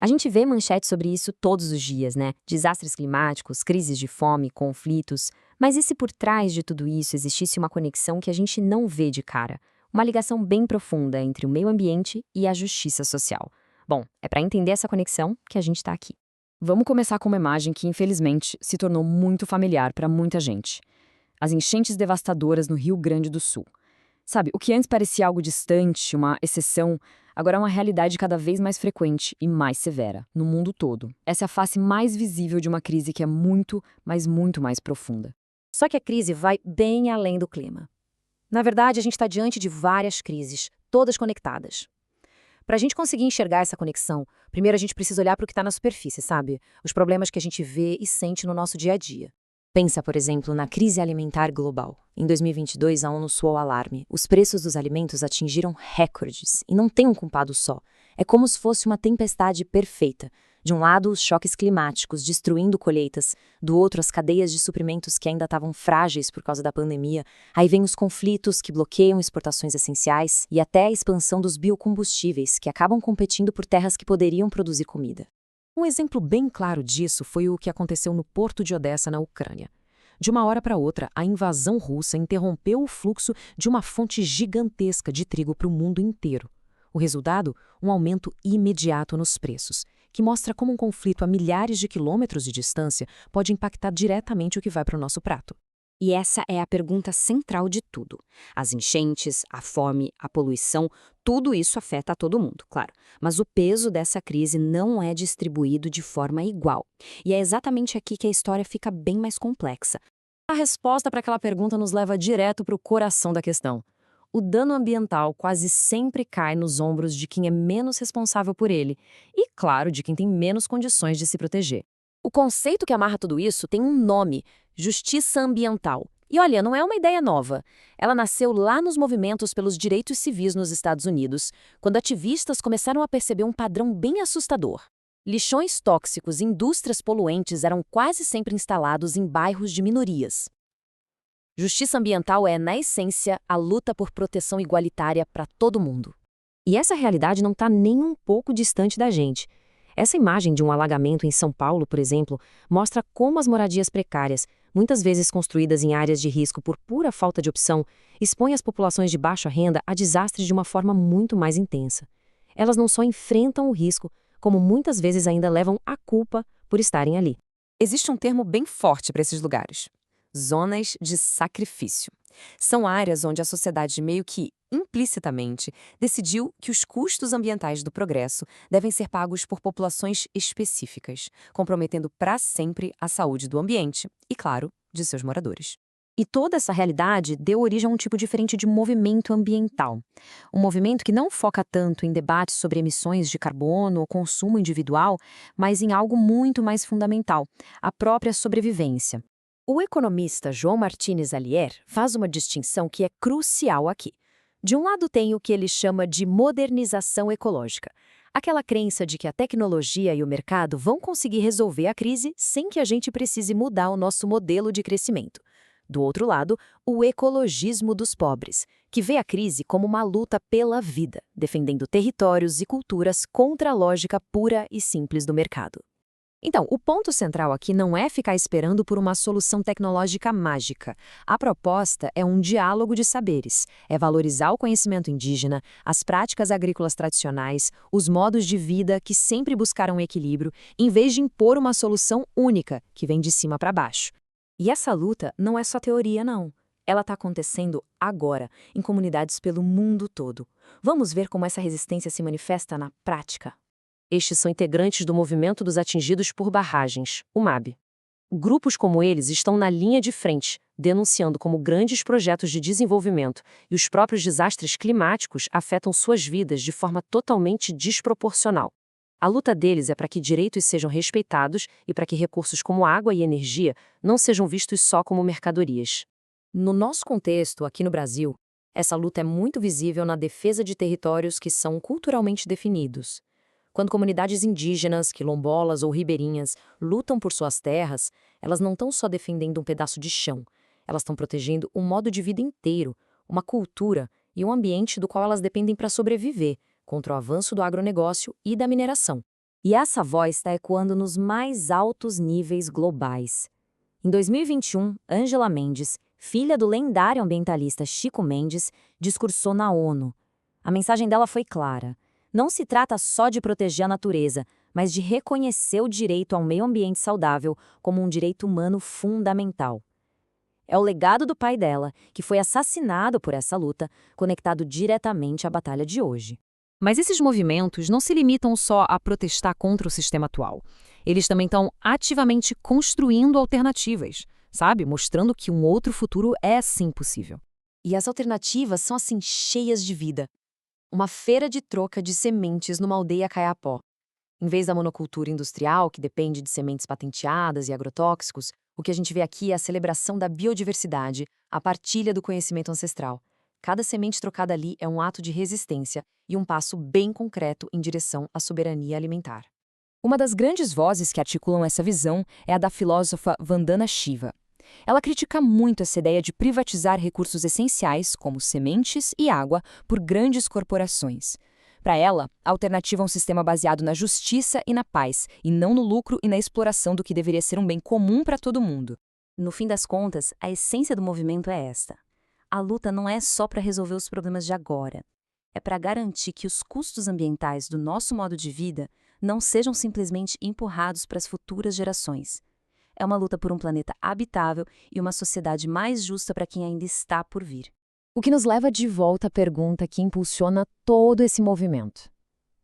A gente vê manchetes sobre isso todos os dias, né? Desastres climáticos, crises de fome, conflitos. Mas e se por trás de tudo isso existisse uma conexão que a gente não vê de cara? Uma ligação bem profunda entre o meio ambiente e a justiça social. Bom, é para entender essa conexão que a gente está aqui. Vamos começar com uma imagem que, infelizmente, se tornou muito familiar para muita gente. As enchentes devastadoras no Rio Grande do Sul. Sabe, o que antes parecia algo distante, uma exceção, agora é uma realidade cada vez mais frequente e mais severa, no mundo todo. Essa é a face mais visível de uma crise que é muito, mas muito mais profunda. Só que a crise vai bem além do clima. Na verdade, a gente está diante de várias crises, todas conectadas. Para a gente conseguir enxergar essa conexão, primeiro a gente precisa olhar para o que está na superfície, sabe? Os problemas que a gente vê e sente no nosso dia a dia. Pensa, por exemplo, na crise alimentar global. Em 2022, a ONU soou o alarme. Os preços dos alimentos atingiram recordes, e não tem um culpado só. É como se fosse uma tempestade perfeita. De um lado, os choques climáticos destruindo colheitas, do outro, as cadeias de suprimentos que ainda estavam frágeis por causa da pandemia. Aí vem os conflitos que bloqueiam exportações essenciais e até a expansão dos biocombustíveis, que acabam competindo por terras que poderiam produzir comida. Um exemplo bem claro disso foi o que aconteceu no porto de Odessa, na Ucrânia. De uma hora para outra, a invasão russa interrompeu o fluxo de uma fonte gigantesca de trigo para o mundo inteiro. O resultado? Um aumento imediato nos preços, que mostra como um conflito a milhares de quilômetros de distância pode impactar diretamente o que vai para o nosso prato. E essa é a pergunta central de tudo. As enchentes, a fome, a poluição, tudo isso afeta a todo mundo, claro. Mas o peso dessa crise não é distribuído de forma igual. E é exatamente aqui que a história fica bem mais complexa. A resposta para aquela pergunta nos leva direto para o coração da questão. O dano ambiental quase sempre cai nos ombros de quem é menos responsável por ele e, claro, de quem tem menos condições de se proteger. O conceito que amarra tudo isso tem um nome: justiça ambiental. E olha, não é uma ideia nova. Ela nasceu lá nos movimentos pelos direitos civis nos Estados Unidos, quando ativistas começaram a perceber um padrão bem assustador. Lixões tóxicos e indústrias poluentes eram quase sempre instalados em bairros de minorias. Justiça ambiental é, na essência, a luta por proteção igualitária para todo mundo. E essa realidade não está nem um pouco distante da gente. Essa imagem de um alagamento em São Paulo, por exemplo, mostra como as moradias precárias, muitas vezes construídas em áreas de risco por pura falta de opção, expõem as populações de baixa renda a desastres de uma forma muito mais intensa. Elas não só enfrentam o risco, como muitas vezes ainda levam a culpa por estarem ali. Existe um termo bem forte para esses lugares: zonas de sacrifício. São áreas onde a sociedade meio que implicitamente decidiu que os custos ambientais do progresso devem ser pagos por populações específicas, comprometendo para sempre a saúde do ambiente e, claro, de seus moradores. E toda essa realidade deu origem a um tipo diferente de movimento ambiental. Um movimento que não foca tanto em debates sobre emissões de carbono ou consumo individual, mas em algo muito mais fundamental: a própria sobrevivência. O economista João Martínez Alier faz uma distinção que é crucial aqui. De um lado tem o que ele chama de modernização ecológica, aquela crença de que a tecnologia e o mercado vão conseguir resolver a crise sem que a gente precise mudar o nosso modelo de crescimento. Do outro lado, o ecologismo dos pobres, que vê a crise como uma luta pela vida, defendendo territórios e culturas contra a lógica pura e simples do mercado. Então, o ponto central aqui não é ficar esperando por uma solução tecnológica mágica. A proposta é um diálogo de saberes, é valorizar o conhecimento indígena, as práticas agrícolas tradicionais, os modos de vida que sempre buscaram equilíbrio, em vez de impor uma solução única, que vem de cima para baixo. E essa luta não é só teoria, não. Ela está acontecendo agora, em comunidades pelo mundo todo. Vamos ver como essa resistência se manifesta na prática. Estes são integrantes do Movimento dos Atingidos por Barragens, o MAB. Grupos como eles estão na linha de frente, denunciando como grandes projetos de desenvolvimento e os próprios desastres climáticos afetam suas vidas de forma totalmente desproporcional. A luta deles é para que direitos sejam respeitados e para que recursos como água e energia não sejam vistos só como mercadorias. No nosso contexto, aqui no Brasil, essa luta é muito visível na defesa de territórios que são culturalmente definidos. Quando comunidades indígenas, quilombolas ou ribeirinhas lutam por suas terras, elas não estão só defendendo um pedaço de chão, elas estão protegendo um modo de vida inteiro, uma cultura e um ambiente do qual elas dependem para sobreviver, contra o avanço do agronegócio e da mineração. E essa voz está ecoando nos mais altos níveis globais. Em 2021, Ângela Mendes, filha do lendário ambientalista Chico Mendes, discursou na ONU. A mensagem dela foi clara. Não se trata só de proteger a natureza, mas de reconhecer o direito a um meio ambiente saudável como um direito humano fundamental. É o legado do pai dela, que foi assassinado por essa luta, conectado diretamente à batalha de hoje. Mas esses movimentos não se limitam só a protestar contra o sistema atual. Eles também estão ativamente construindo alternativas, sabe? Mostrando que um outro futuro é sim possível. E as alternativas são assim cheias de vida. Uma feira de troca de sementes numa aldeia caiapó. Em vez da monocultura industrial, que depende de sementes patenteadas e agrotóxicos, o que a gente vê aqui é a celebração da biodiversidade, a partilha do conhecimento ancestral. Cada semente trocada ali é um ato de resistência e um passo bem concreto em direção à soberania alimentar. Uma das grandes vozes que articulam essa visão é a da filósofa Vandana Shiva. Ela critica muito essa ideia de privatizar recursos essenciais, como sementes e água, por grandes corporações. Para ela, a alternativa é um sistema baseado na justiça e na paz, e não no lucro e na exploração do que deveria ser um bem comum para todo mundo. No fim das contas, a essência do movimento é esta. A luta não é só para resolver os problemas de agora. É para garantir que os custos ambientais do nosso modo de vida não sejam simplesmente empurrados para as futuras gerações. É uma luta por um planeta habitável e uma sociedade mais justa para quem ainda está por vir. O que nos leva de volta à pergunta que impulsiona todo esse movimento.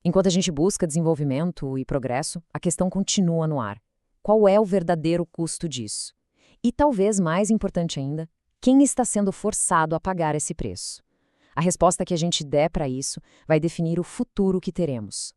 Enquanto a gente busca desenvolvimento e progresso, a questão continua no ar. Qual é o verdadeiro custo disso? E talvez mais importante ainda, quem está sendo forçado a pagar esse preço? A resposta que a gente der para isso vai definir o futuro que teremos.